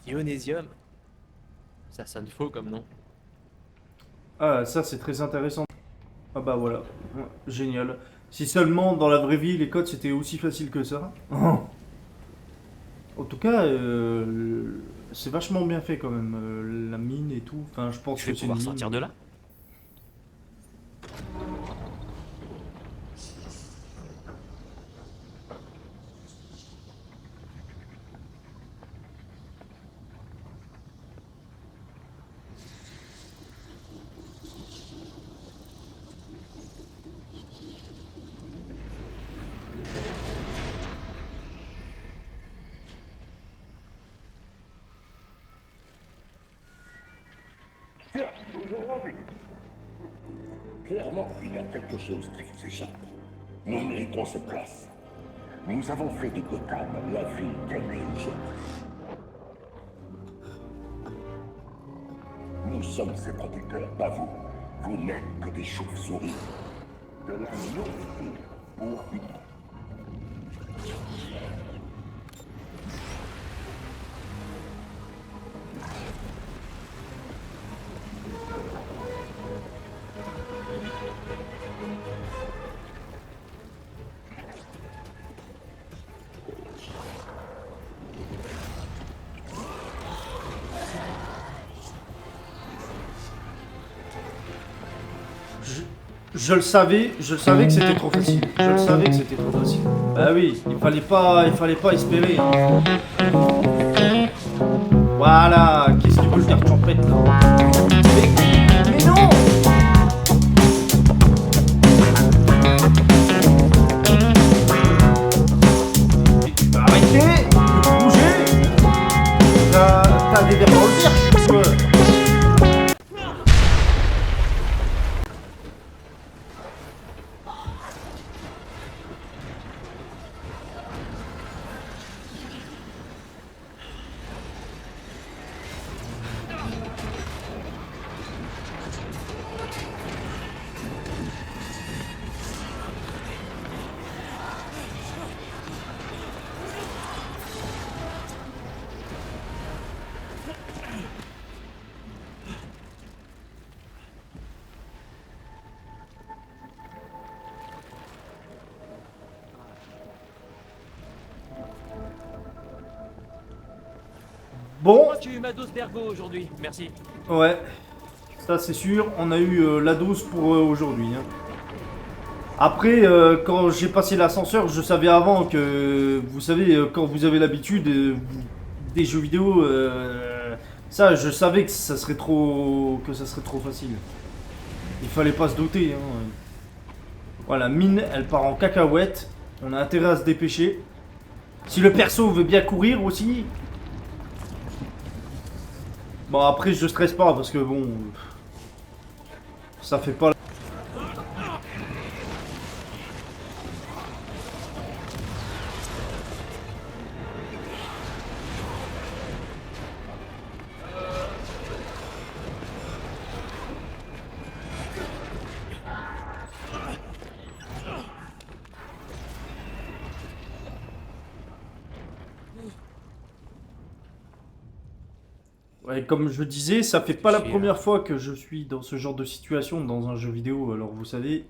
Ionésium. Ça sonne faux comme nom. Ah, ça c'est très intéressant. Ah bah voilà. Ouais, génial. Si seulement dans la vraie vie les codes c'était aussi facile que ça. En tout cas, c'est vachement bien fait quand même. La mine et tout. Enfin, je pense Je que vais c'est une pouvoir mine, sortir de oui. là? Tiens, toujours envie. Clairement, il y a quelque chose qui nous échappe. Nous méritons cette place. Nous avons fait de Gotham la ville qu'elle est aujourd'hui. Nous sommes ses protecteurs, pas vous. Vous n'êtes que des chauves-souris. De la nourriture pour vivre. Je, je le savais que c'était trop facile. Je le savais que c'était trop facile. Bah oui, il fallait pas espérer, hein. Voilà, qu'est-ce qu'il veut le faire champêtre là? Mais non! Bah, arrêtez de bouger! T'as des verres dans le verre, quoi. Je Bon, crois que j'ai eu ma dose d'ergot aujourd'hui, merci. ouais, ça c'est sûr, on a eu la dose pour aujourd'hui, hein. Après, quand j'ai passé l'ascenseur, je savais avant que, vous savez, quand vous avez l'habitude des jeux vidéo, ça, je savais que ça serait trop facile. Il fallait pas se douter, hein. Voilà, mine, elle part en cacahuète. On a intérêt à se dépêcher. Si le perso veut bien courir aussi. Bon, après, je stresse pas parce que bon, ça fait pas. Ouais, comme je disais, ça fait pas la Réfléchir. première fois que je suis dans ce genre de situation dans un jeu vidéo. Alors vous savez,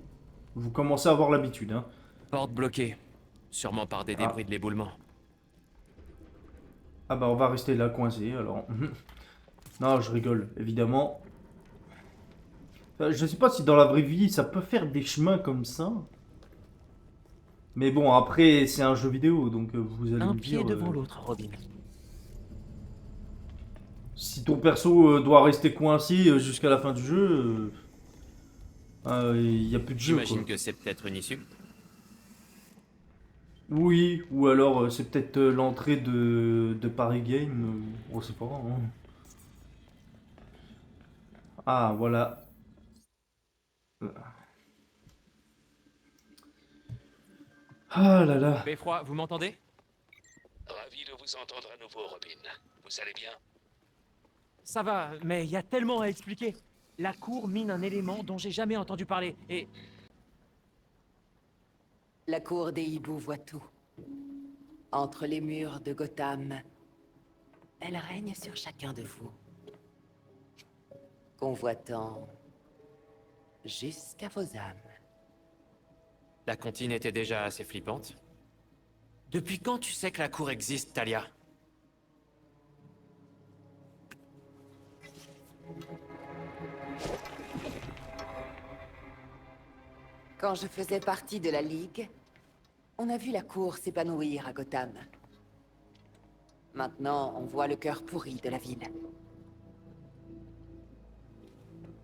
vous commencez à avoir l'habitude, hein. Porte bloquée. Sûrement par des Ah, débris de l'éboulement. ah bah on va rester là coincé alors. Non, je rigole, évidemment. Je sais pas si dans la vraie vie ça peut faire des chemins comme ça. Mais bon, après c'est un jeu vidéo, donc vous allez Un me dire, pied devant l'autre, Robin. si ton perso doit rester coincé jusqu'à la fin du jeu, il y a plus de jeu quoi. J'imagine que c'est peut-être une issue. Oui, ou alors c'est peut-être l'entrée de Paris Game, on sait pas, hein. Ah voilà. Ah là là. Beffroi, vous m'entendez? Ravi de vous entendre à nouveau, Robin. Vous allez bien? Ça va, mais il y a tellement à expliquer. La cour mine un élément dont j'ai jamais entendu parler, et La cour des hiboux voit tout. Entre les murs de Gotham Elle règne sur chacun de vous, convoitant jusqu'à vos âmes. La comptine était déjà assez flippante. Depuis quand tu sais que la cour existe, Talia? Quand je faisais partie de la Ligue, on a vu la cour s'épanouir à Gotham. Maintenant, on voit le cœur pourri de la ville.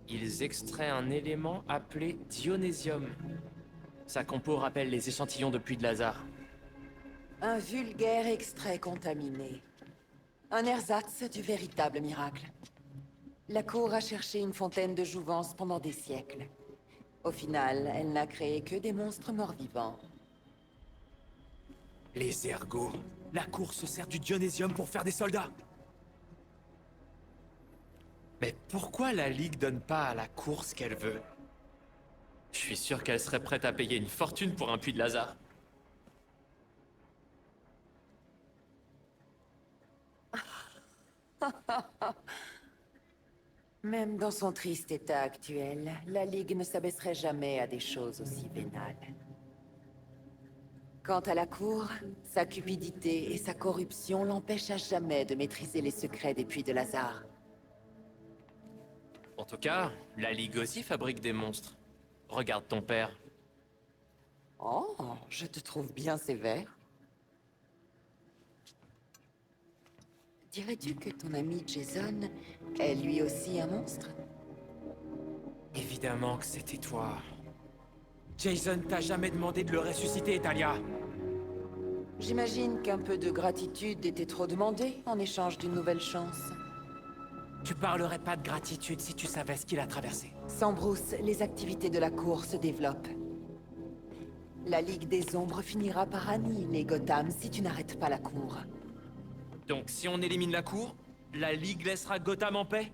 Ils extraient un élément appelé dionysium. Sa compo rappelle les échantillons de puits de Lazare. Un vulgaire extrait contaminé. Un ersatz du véritable miracle. La cour a cherché une fontaine de jouvence pendant des siècles. Au final, elle n'a créé que des monstres morts-vivants. Les ergots. La cour se sert du dionysium pour faire des soldats. Mais pourquoi la Ligue donne pas à la cour ce qu'elle veut? Je suis sûr qu'elle serait prête à payer une fortune pour un puits de Lazare. Même dans son triste état actuel, la Ligue ne s'abaisserait jamais à des choses aussi vénales. Quant à la cour, sa cupidité et sa corruption l'empêchent à jamais de maîtriser les secrets des puits de Lazare. En tout cas, la Ligue aussi fabrique des monstres. Regarde ton père. Oh, je te trouve bien sévère. Dirais-tu que ton ami Jason est lui aussi un monstre? Évidemment que c'était toi. Jason t'a jamais demandé de le ressusciter, Talia. J'imagine qu'un peu de gratitude était trop demandé en échange d'une nouvelle chance. Tu parlerais pas de gratitude si tu savais ce qu'il a traversé. Sans Bruce, les activités de la cour se développent. La Ligue des Ombres finira par annihiler Gotham si tu n'arrêtes pas la cour. Donc si on élimine la cour, la Ligue laissera Gotham en paix?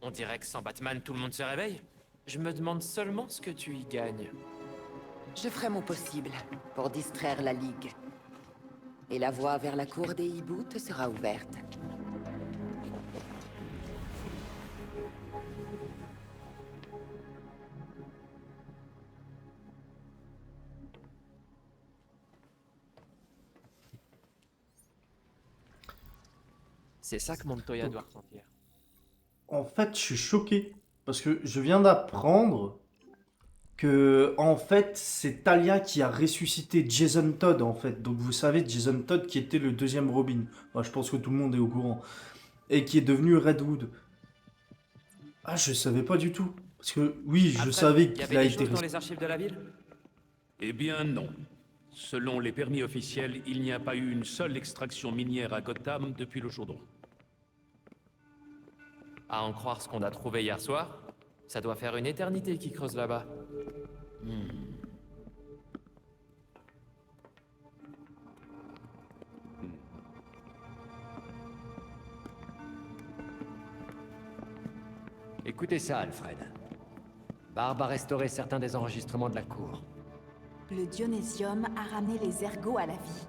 On dirait que sans Batman, tout le monde se réveille. Je me demande seulement ce que tu y gagnes. Je ferai mon possible pour distraire la Ligue. Et la voie vers la cour des hiboux te sera ouverte. C'est ça que Montoya doit ressentir. En fait, je suis choqué. Parce que je viens d'apprendre que, en fait, c'est Talia qui a ressuscité Jason Todd, en fait. Donc, vous savez, Jason Todd qui était le deuxième Robin. Enfin, je pense que tout le monde est au courant. Et qui est devenu Red Hood. Ah, je savais pas du tout. Parce que, oui, je Après, savais il y qu'il avait a des été choses dans les archives de la ville? Eh bien non. Selon les permis officiels, il n'y a pas eu une seule extraction minière à Gotham depuis le jour d'aujourd'hui. À en croire ce qu'on a trouvé hier soir, ça doit faire une éternité qu'ils creusent là-bas. Écoutez ça, Alfred. Barbe a restauré certains des enregistrements de la cour. Le dionysium a ramené les ergots à la vie.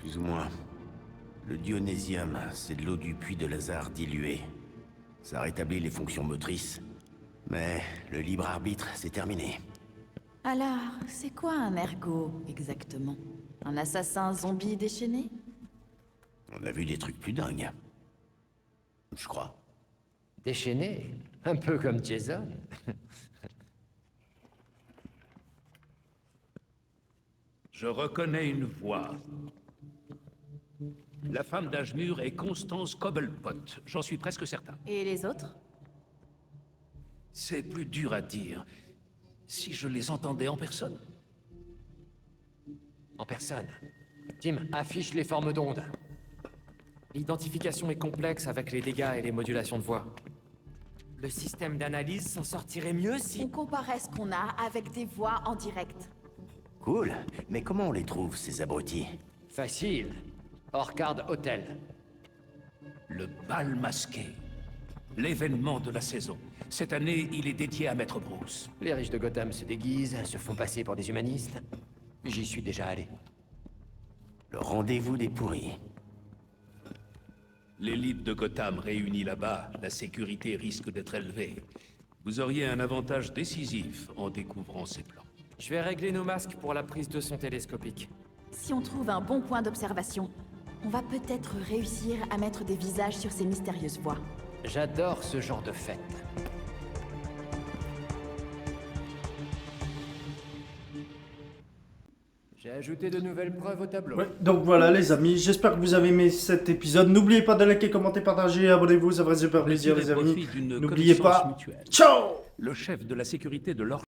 Plus ou moins. Le dionysium, c'est de l'eau du puits de Lazare diluée. Ça rétablit les fonctions motrices. Mais le libre arbitre, c'est terminé. Alors, c'est quoi un ergot, exactement? Un assassin zombie déchaîné? On a vu des trucs plus dingues. Je crois. Déchaîné, un peu comme Jason. Je reconnais une voix. La femme d'âge mûr est Constance Cobblepot, j'en suis presque certain. Et les autres? C'est plus dur à dire. Si je les entendais en personne. En personne. Tim, affiche les formes d'ondes. L'identification est complexe avec les dégâts et les modulations de voix. Le système d'analyse s'en sortirait mieux si... On comparait ce qu'on a avec des voix en direct. Cool. Mais comment on les trouve, ces abrutis? Facile. Orchard Hotel. Le bal masqué. L'événement de la saison. Cette année, il est dédié à Maître Bruce. Les riches de Gotham se déguisent, se font passer pour des humanistes. J'y suis déjà allé. Le rendez-vous des pourris. L'élite de Gotham réunie là-bas, la sécurité risque d'être élevée. Vous auriez un avantage décisif en découvrant ces plans. Je vais régler nos masques pour la prise de son télescopique. Si on trouve un bon point d'observation, on va peut-être réussir à mettre des visages sur ces mystérieuses voix. J'adore ce genre de fête. J'ai ajouté de nouvelles preuves au tableau. Ouais, donc voilà les amis, j'espère que vous avez aimé cet épisode. N'oubliez pas de liker, commenter, partager, abonnez-vous, ça ferait super plaisir les amis. N'oubliez pas. Ciao! Le chef de la sécurité de l'Or